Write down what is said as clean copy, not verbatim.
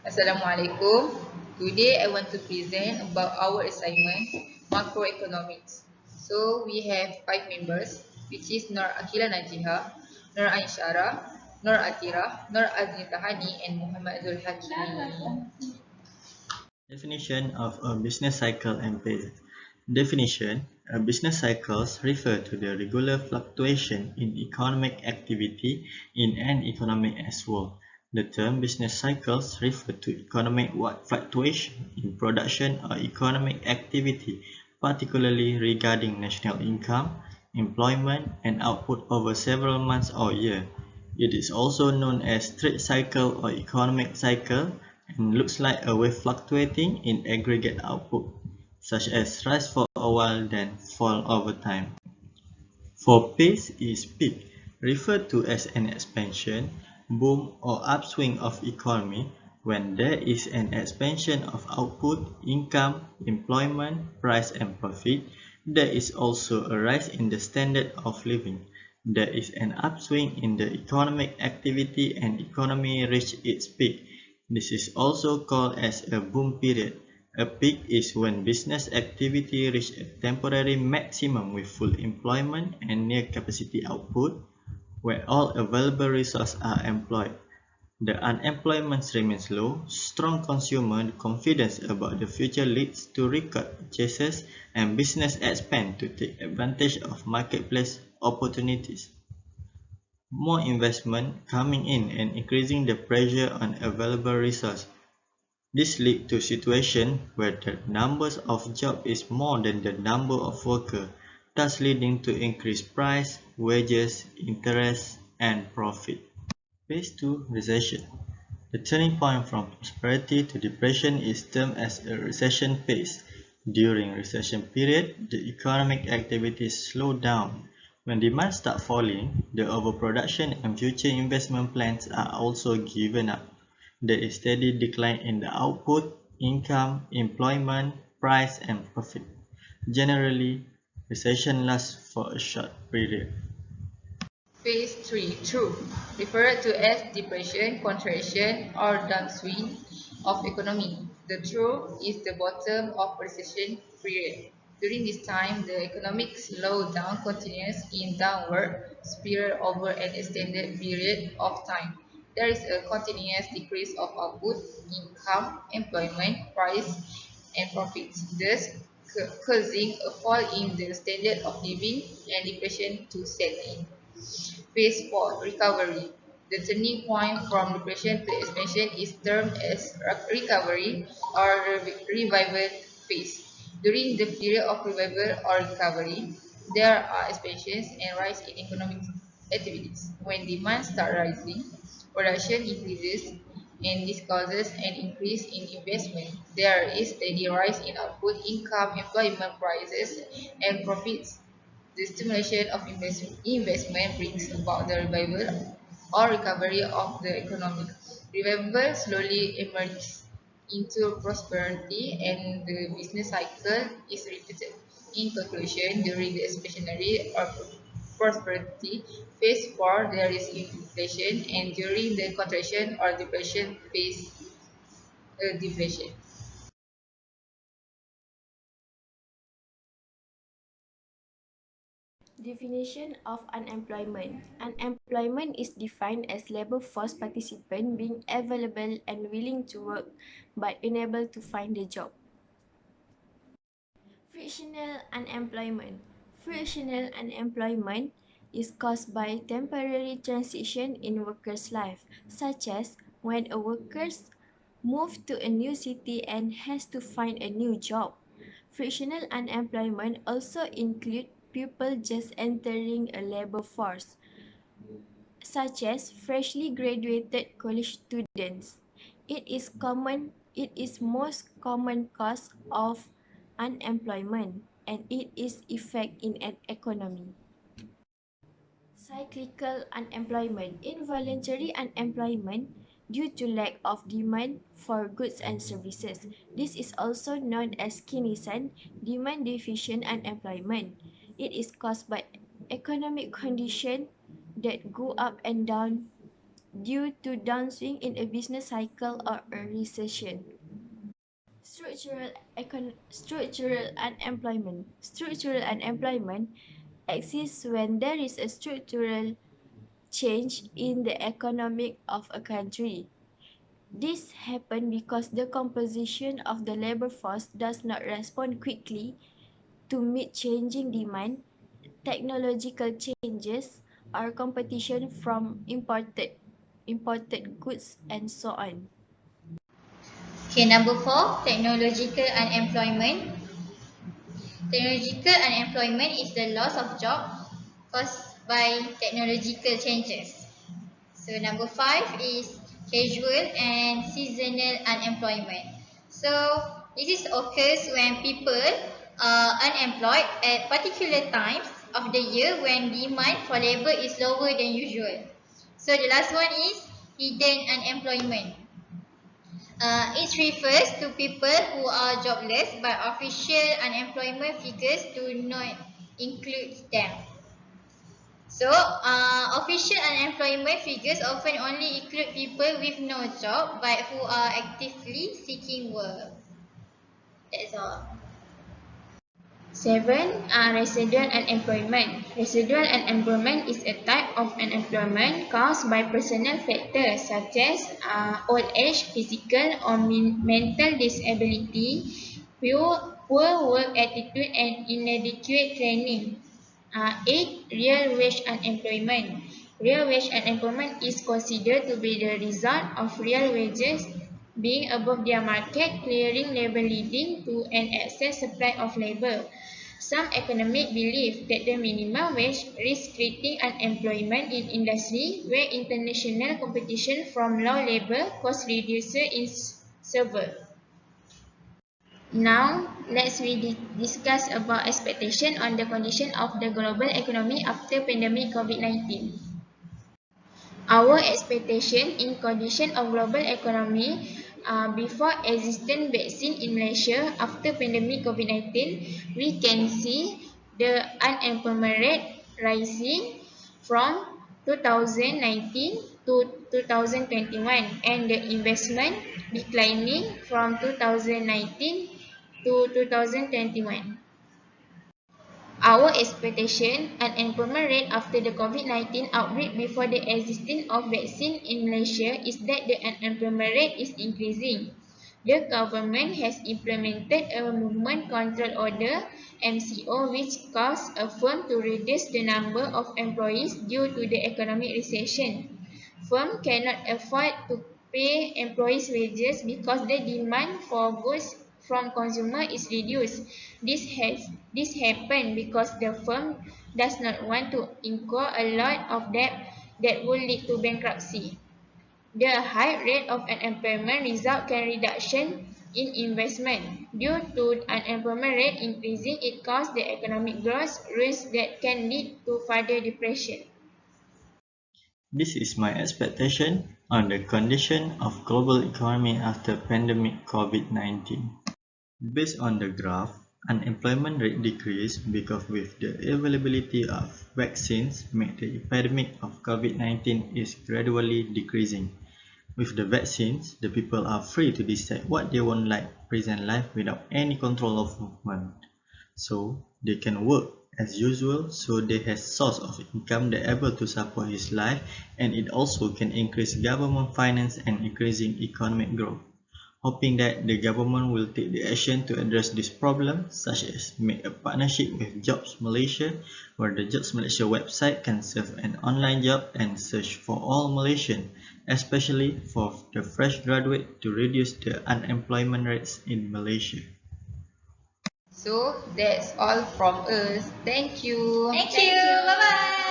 Assalamualaikum. Today I want to present about our assignment macroeconomics. So we have five members, which is Nur Akila Najiha, Nur Ainshara, Nur Atira, Nur Azmi Tahani, and Muhammad Zul Hakimi. Definition of a business cycle and phase. Definition: a business cycles refer to the regular fluctuation in economic activity in an economy as whole. The term business cycles refer to economic fluctuation in production or economic activity, particularly regarding national income, employment, and output over several months or years. It is also known as trade cycle or economic cycle and looks like a wave fluctuating in aggregate output, such as rise for a while then fall over time. For pace is peak, referred to as an expansion, boom or upswing of economy when there is an expansion of output, income, employment, price and profit. There is also a rise in the standard of living. There is an upswing in the economic activity and economy reach its peak. This is also called as a boom period. A peak is when business activity reaches a temporary maximum with full employment and near capacity output, where all available resources are employed. The unemployment remains low, strong consumer confidence about the future leads to record purchases, and business expand to take advantage of marketplace opportunities. More investment coming in and increasing the pressure on available resources. This leads to situations where the numbers of jobs is more than the number of workers, thus leading to increased price, wages, interest, and profit. Phase 2 Recession. The turning point from prosperity to depression is termed as a recession phase. During recession period, the economic activities slow down. When demand starts falling, the overproduction and future investment plans are also given up. There is steady decline in the output, income, employment, price, and profit. Generally, recession lasts for a short period. Phase 3 True, referred to as depression, contraction, or downswing of economy. The true is the bottom of recession period. During this time, the economic slowdown continues in downward spiral over an extended period of time. There is a continuous decrease of output, income, employment, price, and profits, thus causing a fall in the standard of living and depression to set in. Phase 4 Recovery. The turning point from depression to expansion is termed as recovery or revival phase. During the period of revival or recovery, there are expansions and rise in economic activities. When demand starts rising, production increases, and this causes an increase in investment. There is steady rise in output, income, employment prices, and profits. The stimulation of investment brings about the revival or recovery of the economy. Revival slowly emerges into prosperity and the business cycle is repeated. In conclusion, during the expansionary or prosperity phase 4, there is inflation, and during the contraction or depression phase, deflation. Definition of unemployment. Unemployment is defined as labor force participant being available and willing to work but unable to find a job. Frictional unemployment. Frictional unemployment is caused by temporary transition in workers' life, such as when a worker moves to a new city and has to find a new job. Frictional unemployment also include people just entering a labor force, such as freshly graduated college students. It is most common cause of unemployment and it is effect in an economy. Cyclical unemployment, involuntary unemployment due to lack of demand for goods and services. This is also known as keynesian demand deficient unemployment. It is caused by economic conditions that go up and down due to downswing in a business cycle or a recession. Structural unemployment. Structural unemployment exists when there is a structural change in the economic of a country. This happens because the composition of the labor force does not respond quickly to meet changing demand, technological changes, or competition from imported goods, and so on. Okay, number 4, technological unemployment. Technological unemployment is the loss of job caused by technological changes. So number 5 is casual and seasonal unemployment. So this is occurs when people are unemployed at particular times of the year when demand for labor is lower than usual. So the last one is hidden unemployment. It refers to people who are jobless but official unemployment figures do not include them. So, official unemployment figures often only include people with no job but who are actively seeking work. That's all. 7. Residual unemployment. Residual unemployment is a type of unemployment caused by personal factors such as old age, physical or mental disability, poor work attitude and inadequate training. 8. Real wage unemployment. Real wage unemployment is considered to be the result of real wages being above their market clearing labor leading to an excess supply of labor. Some economists believe that the minimum wage risks creating unemployment in industry where international competition from low labor cost reducer is severe. Now, let's discuss about expectation on the condition of the global economy after pandemic COVID-19. Our expectation in condition of global economy before existing vaccine in Malaysia after pandemic COVID-19, we can see the unemployment rate rising from 2019 to 2021 and the investment declining from 2019 to 2021. Our expectation, unemployment rate after the COVID-19 outbreak before the existence of vaccine in Malaysia is that the unemployment rate is increasing. The government has implemented a movement control order MCO which caused a firm to reduce the number of employees due to the economic recession. Firm cannot afford to pay employees wages because the demand for goods from consumer is reduced. This happened because the firm does not want to incur a lot of debt that will lead to bankruptcy. The high rate of unemployment result can reduction in investment. Due to unemployment rate increasing, it causes the economic growth risk that can lead to further depression. This is my expectation on the condition of global economy after pandemic COVID-19. Based on the graph, unemployment rate decreased because with the availability of vaccines make the epidemic of COVID-19 is gradually decreasing. With the vaccines, the people are free to decide what they want like present life without any control of movement. So they can work as usual so they have source of income that able to support his life and it also can increase government finance and increasing economic growth. Hoping that the government will take the action to address this problem such as make a partnership with Jobs Malaysia where the Jobs Malaysia website can serve an online job and search for all Malaysians, especially for the fresh graduate to reduce the unemployment rates in Malaysia. So that's all from us. Thank you. Thank you. Bye bye.